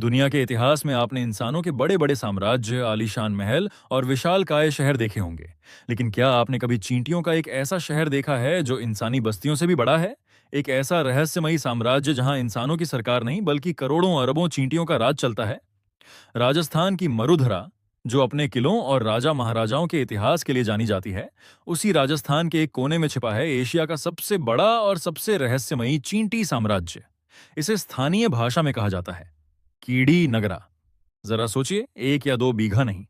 दुनिया के इतिहास में आपने इंसानों के बड़े बड़े साम्राज्य, आलीशान महल और विशालकाय शहर देखे होंगे। लेकिन क्या आपने कभी चींटियों का एक ऐसा शहर देखा है जो इंसानी बस्तियों से भी बड़ा है? एक ऐसा रहस्यमयी साम्राज्य जहां इंसानों की सरकार नहीं बल्कि करोड़ों अरबों चींटियों का राज चलता है। राजस्थान की मरुधरा, जो अपने किलों और राजा महाराजाओं के इतिहास के लिए जानी जाती है, उसी राजस्थान के एक कोने में छिपा है एशिया का सबसे बड़ा और सबसे रहस्यमयी चींटी साम्राज्य। इसे स्थानीय भाषा में कहा जाता है कीड़ी नगरा। जरा सोचिए, एक या दो बीघा नहीं,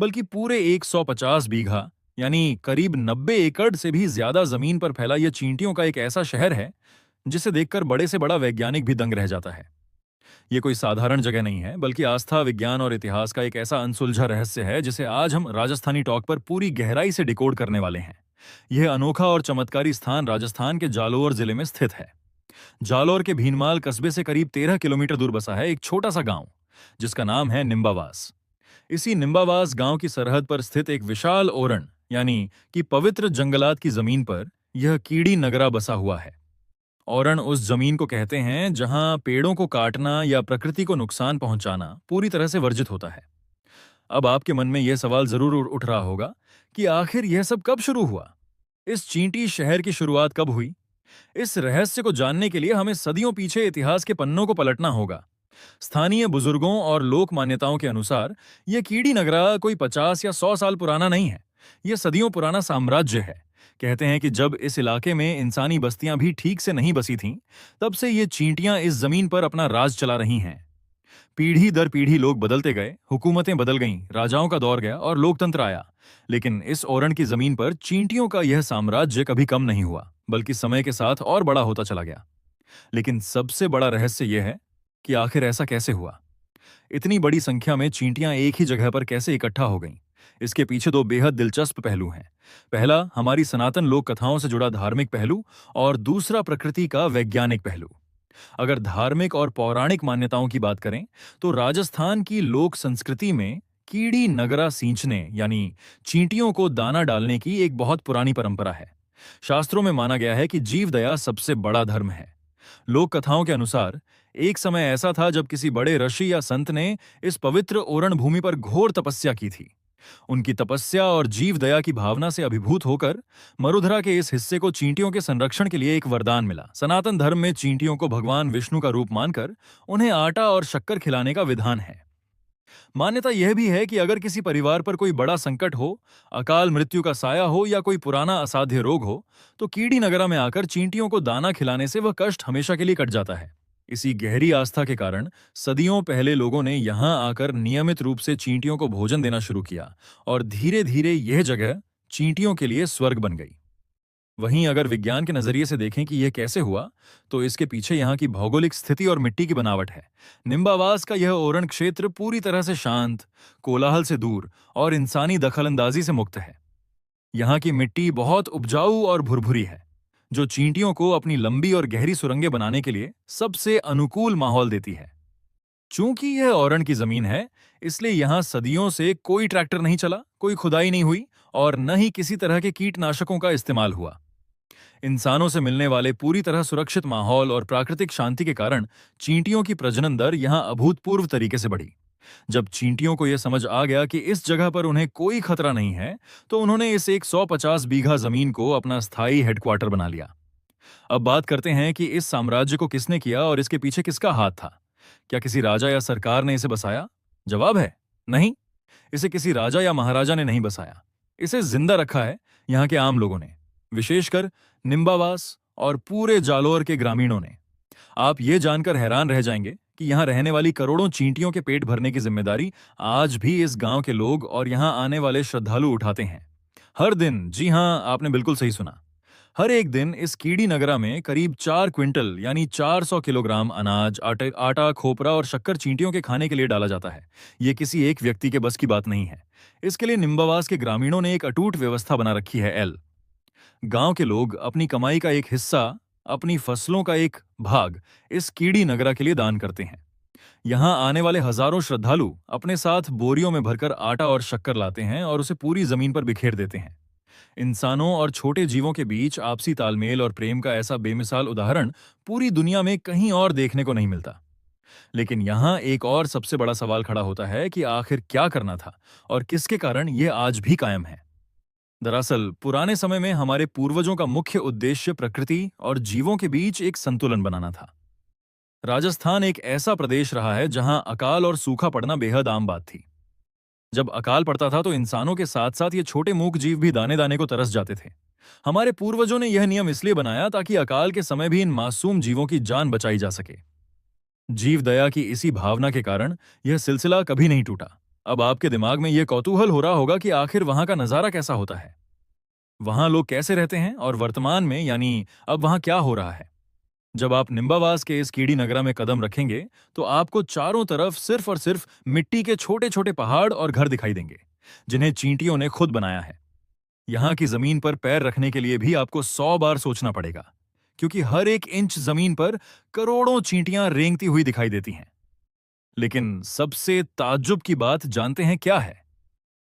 बल्कि पूरे 150 बीघा यानी करीब 90 एकड़ से भी ज्यादा जमीन पर फैला यह चींटियों का एक ऐसा शहर है जिसे देखकर बड़े से बड़ा वैज्ञानिक भी दंग रह जाता है। यह कोई साधारण जगह नहीं है, बल्कि आस्था, विज्ञान और इतिहास का एक ऐसा अनसुलझा रहस्य है जिसे आज हम राजस्थानी टॉक पर पूरी गहराई से डिकोड करने वाले हैं। यह अनोखा और चमत्कारी स्थान राजस्थान के जालोर जिले में स्थित है। जालौर के भीनमाल कस्बे से करीब 13 किलोमीटर दूर बसा है एक छोटा सा गांव जिसका नाम है निम्बावास। इसी निम्बावास गांव की सरहद पर स्थित एक विशाल ओरण यानी कि पवित्र जंगलात की जमीन पर यह कीड़ी नगरा बसा हुआ है। ओरण उस जमीन को कहते हैं जहां पेड़ों को काटना या प्रकृति को नुकसान पहुंचाना पूरी तरह से वर्जित होता है। अब आपके मन में यह सवाल जरूर उठ रहा होगा कि आखिर यह सब कब शुरू हुआ? इस चींटी शहर की शुरुआत कब हुई? इस रहस्य को जानने के लिए हमें सदियों पीछे इतिहास के पन्नों को पलटना होगा। स्थानीय बुजुर्गों और लोक मान्यताओं के अनुसार यह कीड़ी नगरा कोई 50 या 100 साल पुराना नहीं है। यह सदियों पुराना साम्राज्य है। कहते हैं कि जब इस इलाके में इंसानी बस्तियां भी ठीक से नहीं बसी थीं, तब से ये चींटियां इस जमीन पर अपना राज चला रही हैं। पीढ़ी दर पीढ़ी लोग बदलते गए, हुकूमतें बदल गईं, राजाओं का दौर गया और लोकतंत्र आया। लेकिन इस ओरण की जमीन पर चींटियों का यह साम्राज्य कभी कम नहीं हुआ, बल्कि समय के साथ और बड़ा होता चला गया। लेकिन सबसे बड़ा रहस्य यह है कि आखिर ऐसा कैसे हुआ? इतनी बड़ी संख्या में चींटियां एक ही जगह पर कैसे इकट्ठा हो गईं? इसके पीछे दो बेहद दिलचस्प पहलू हैं। पहला, हमारी सनातन लोक कथाओं से जुड़ा धार्मिक पहलू, और दूसरा प्रकृति का वैज्ञानिक पहलू। अगर धार्मिक और पौराणिक मान्यताओं की बात करें, तो राजस्थान की लोक संस्कृति में कीड़ी नगरा सींचने यानी चींटियों को दाना डालने की एक बहुत पुरानी परंपरा है। शास्त्रों में माना गया है कि जीवदया सबसे बड़ा धर्म है। लोक कथाओं के अनुसार एक समय ऐसा था जब किसी बड़े ऋषि या संत ने इस पवित्र ओरण भूमि पर घोर तपस्या की थी। उनकी तपस्या और जीव दया की भावना से अभिभूत होकर मरुधरा के इस हिस्से को चींटियों के संरक्षण के लिए एक वरदान मिला। सनातन धर्म में चींटियों को भगवान विष्णु का रूप मानकर उन्हें आटा और शक्कर खिलाने का विधान है। मान्यता यह भी है कि अगर किसी परिवार पर कोई बड़ा संकट हो, अकाल मृत्यु का साया हो या कोई पुराना असाध्य रोग हो, तो कीड़ी नगरा में आकर चींटियों को दाना खिलाने से वह कष्ट हमेशा के लिए कट जाता है। इसी गहरी आस्था के कारण सदियों पहले लोगों ने यहां आकर नियमित रूप से चींटियों को भोजन देना शुरू किया और धीरे धीरे यह जगह चींटियों के लिए स्वर्ग बन गई। वहीं अगर विज्ञान के नजरिए से देखें कि यह कैसे हुआ, तो इसके पीछे यहाँ की भौगोलिक स्थिति और मिट्टी की बनावट है। निम्बावास का यह ओरण क्षेत्र पूरी तरह से शांत, कोलाहल से दूर और इंसानी दखलंदाजी से मुक्त है। यहाँ की मिट्टी बहुत उपजाऊ और भुरभुरी है, जो चींटियों को अपनी लंबी और गहरी सुरंगें बनाने के लिए सबसे अनुकूल माहौल देती है। चूंकि यह ओरण की जमीन है, इसलिए यहां सदियों से कोई ट्रैक्टर नहीं चला, कोई खुदाई नहीं हुई और न ही किसी तरह के कीटनाशकों का इस्तेमाल हुआ। इंसानों से मिलने वाले पूरी तरह सुरक्षित माहौल और प्राकृतिक शांति के कारण चींटियों की प्रजनन दर यहां अभूतपूर्व तरीके से बढ़ी। जब चींटियों को यह समझ आ गया कि इस जगह पर उन्हें कोई खतरा नहीं है, तो उन्होंने इस 150 बीघा जमीन को अपना स्थायी हेडक्वार्टर बना लिया। अब बात करते हैं कि इस साम्राज्य को किसने किया और इसके पीछे किसका हाथ था। क्या किसी राजा या सरकार ने इसे बसाया? जवाब है नहीं। इसे किसी राजा या महाराजा ने नहीं बसाया। इसे जिंदा रखा है यहाँ के आम लोगों ने, विशेषकर निम्बावास और पूरे जालोर के ग्रामीणों ने। आप ये जानकर हैरान रह जाएंगे कि यहाँ रहने वाली करोड़ों चींटियों के पेट भरने की जिम्मेदारी आज भी इस गांव के लोग और यहाँ आने वाले श्रद्धालु उठाते हैं। हर दिन, जी हां, आपने बिल्कुल सही सुना, हर एक दिन इस कीड़ी नगरा में करीब 4 क्विंटल यानी 400 किलोग्राम अनाज, आटा, खोपरा और शक्कर चींटियों के खाने के लिए डाला जाता है। ये किसी एक व्यक्ति के बस की बात नहीं है। इसके लिए निम्बावास के ग्रामीणों ने एक अटूट व्यवस्था बना रखी है। गांव के लोग अपनी कमाई का एक हिस्सा, अपनी फसलों का एक भाग इस कीड़ी नगरा के लिए दान करते हैं। यहां आने वाले हजारों श्रद्धालु अपने साथ बोरियों में भरकर आटा और शक्कर लाते हैं और उसे पूरी जमीन पर बिखेर देते हैं। इंसानों और छोटे जीवों के बीच आपसी तालमेल और प्रेम का ऐसा बेमिसाल उदाहरण पूरी दुनिया में कहीं और देखने को नहीं मिलता। लेकिन यहाँ एक और सबसे बड़ा सवाल खड़ा होता है कि आखिर क्या करना था और किसके कारण ये आज भी कायम है। दरअसल पुराने समय में हमारे पूर्वजों का मुख्य उद्देश्य प्रकृति और जीवों के बीच एक संतुलन बनाना था। राजस्थान एक ऐसा प्रदेश रहा है जहां अकाल और सूखा पड़ना बेहद आम बात थी। जब अकाल पड़ता था तो इंसानों के साथ साथ ये छोटे मूक जीव भी दाने दाने को तरस जाते थे। हमारे पूर्वजों ने यह नियम इसलिए बनाया ताकि अकाल के समय भी इन मासूम जीवों की जान बचाई जा सके। जीव दया की इसी भावना के कारण यह सिलसिला कभी नहीं टूटा। अब आपके दिमाग में यह कौतूहल हो रहा होगा कि आखिर वहां का नजारा कैसा होता है, वहां लोग कैसे रहते हैं और वर्तमान में यानी अब वहां क्या हो रहा है। जब आप निम्बावास के इस कीड़ी नगरा में कदम रखेंगे तो आपको चारों तरफ सिर्फ और सिर्फ मिट्टी के छोटे छोटे पहाड़ और घर दिखाई देंगे, जिन्हें चींटियों ने खुद बनाया है। यहाँ की जमीन पर पैर रखने के लिए भी आपको 100 बार सोचना पड़ेगा, क्योंकि हर एक इंच जमीन पर करोड़ों चींटियां रेंगती हुई दिखाई देती हैं। लेकिन सबसे ताज्जुब की बात जानते हैं क्या है?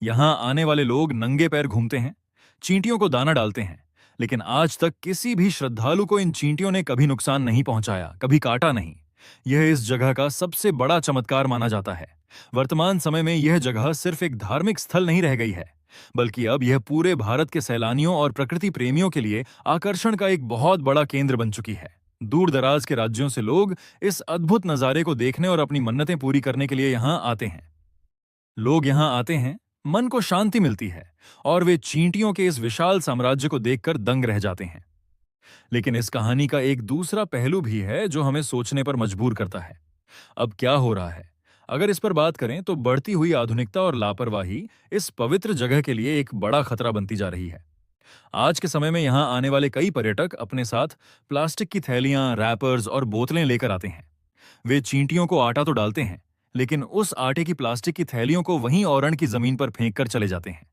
यहां आने वाले लोग नंगे पैर घूमते हैं, चींटियों को दाना डालते हैं, लेकिन आज तक किसी भी श्रद्धालु को इन चींटियों ने कभी नुकसान नहीं पहुंचाया, कभी काटा नहीं। यह इस जगह का सबसे बड़ा चमत्कार माना जाता है। वर्तमान समय में यह जगह सिर्फ एक धार्मिक स्थल नहीं रह गई है, बल्कि अब यह पूरे भारत के सैलानियों और प्रकृति प्रेमियों के लिए आकर्षण का एक बहुत बड़ा केंद्र बन चुकी है। दूर दराज के राज्यों से लोग इस अद्भुत नजारे को देखने और अपनी मन्नतें पूरी करने के लिए यहां आते हैं। लोग यहां आते हैं, मन को शांति मिलती है और वे चींटियों के इस विशाल साम्राज्य को देखकर दंग रह जाते हैं। लेकिन इस कहानी का एक दूसरा पहलू भी है जो हमें सोचने पर मजबूर करता है। अब क्या हो रहा है? अगर इस पर बात करें तो बढ़ती हुई आधुनिकता और लापरवाही इस पवित्र जगह के लिए एक बड़ा खतरा बनती जा रही है। आज के समय में यहां आने वाले कई पर्यटक अपने साथ प्लास्टिक की थैलियां, रैपर्स और बोतलें लेकर आते हैं। वे चींटियों को आटा तो डालते हैं, लेकिन उस आटे की प्लास्टिक की थैलियों को वहीं औरण की जमीन पर फेंक कर चले जाते हैं।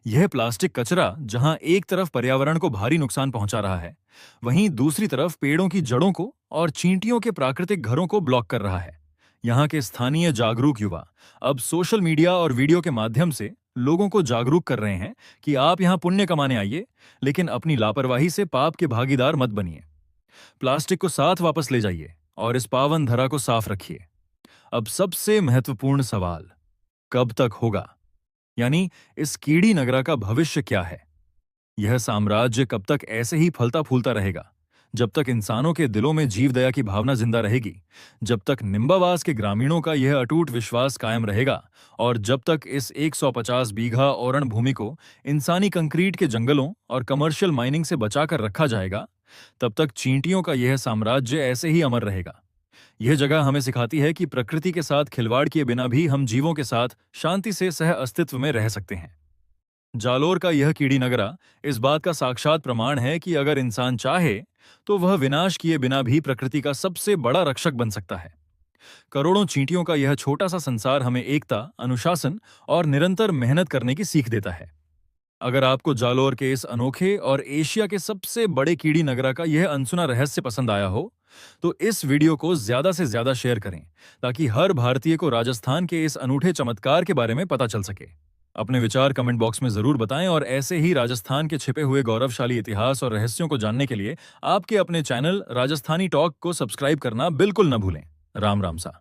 यह प्लास्टिक कचरा जहां एक तरफ पर्यावरण को भारी नुकसान पहुंचा रहा है, वहीं दूसरी तरफ पेड़ों की जड़ों को और चींटियों के प्राकृतिक घरों को ब्लॉक कर रहा है। यहाँ के स्थानीय जागरूक युवा अब सोशल मीडिया और वीडियो के माध्यम से लोगों को जागरूक कर रहे हैं कि आप यहाँ पुण्य कमाने आइए, लेकिन अपनी लापरवाही से पाप के भागीदार मत बनिए। प्लास्टिक को साथ वापस ले जाइए और इस पावन धरा को साफ रखिए। अब सबसे महत्वपूर्ण सवाल, कब तक होगा? यानी इस कीड़ी नगरा का भविष्य क्या है? यह साम्राज्य कब तक ऐसे ही फलता फूलता रहेगा? जब तक इंसानों के दिलों में जीव दया की भावना जिंदा रहेगी, जब तक निम्बावास के ग्रामीणों का यह अटूट विश्वास कायम रहेगा, और जब तक इस 150 बीघा औरण भूमि को इंसानी कंक्रीट के जंगलों और कमर्शियल माइनिंग से बचाकर रखा जाएगा, तब तक चींटियों का यह साम्राज्य ऐसे ही अमर रहेगा। यह जगह हमें सिखाती है कि प्रकृति के साथ खिलवाड़ किए बिना भी हम जीवों के साथ शांति से सह अस्तित्व में रह सकते हैं। जालोर का यह कीड़ी नगरा इस बात का साक्षात प्रमाण है कि अगर इंसान चाहे तो वह विनाश किए बिना भी प्रकृति का सबसे बड़ा रक्षक बन सकता है। करोड़ों चींटियों का यह छोटा सा संसार हमें एकता, अनुशासन और निरंतर मेहनत करने की सीख देता है। अगर आपको जालोर के इस अनोखे और एशिया के सबसे बड़े कीड़ी नगरा का यह अनसुना रहस्य पसंद आया हो, तो इस वीडियो को ज्यादा से ज्यादा शेयर करें, ताकि हर भारतीय को राजस्थान के इस अनूठे चमत्कार के बारे में पता चल सके। अपने विचार कमेंट बॉक्स में जरूर बताएं और ऐसे ही राजस्थान के छिपे हुए गौरवशाली इतिहास और रहस्यों को जानने के लिए आपके अपने चैनल राजस्थानी टॉक को सब्सक्राइब करना बिल्कुल न भूलें। राम राम सा।